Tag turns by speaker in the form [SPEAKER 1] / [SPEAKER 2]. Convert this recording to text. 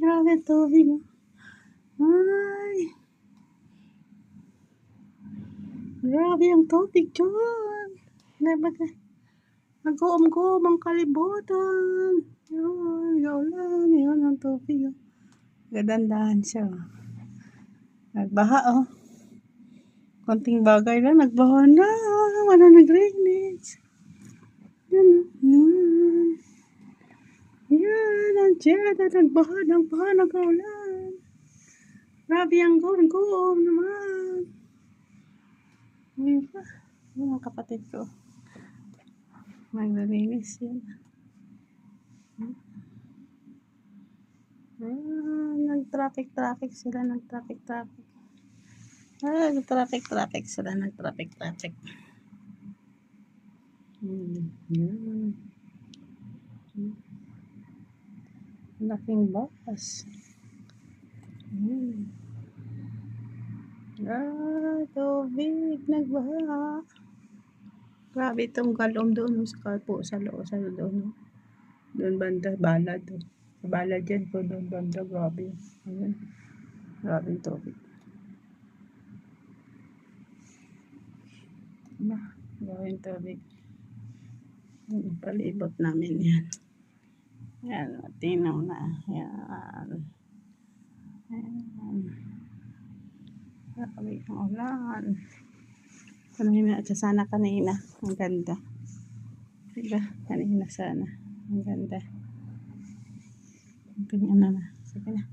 [SPEAKER 1] grabe ang tubig. Ay, grabe ang tubig dyan. Nag-uom-goom ang kalibutan. Yun, gaulan. Yun ang tubig. Gadandahan siya. Nagbaha, oh. Konting bagay lang, nagbaha na. Wala nag-drainage. Yan, yan. Yan, nandiyan. Nagbaha, nag-ulan. Grabe ang goom naman. Ngayon pa. Yung mga kapatid ko. Naglilinis yan. Nag-traffic sila. Nag-traffic sila. Yan. Laking bus. Tubig. Nagbaha. Grabe itong galom doon sa kalpo, sa doon. Doon banda, balad. Sa balad yan po, doon banda, grabe. Ayan. Grabe yung tubig. Grabe yung tubig. Palibot namin yan. Yan, tinaw na. Yan. Grabe ang ulan. Kanina, sana kanina. Ang ganda. Diba? Kanina sana. Ang ganda. Sige na.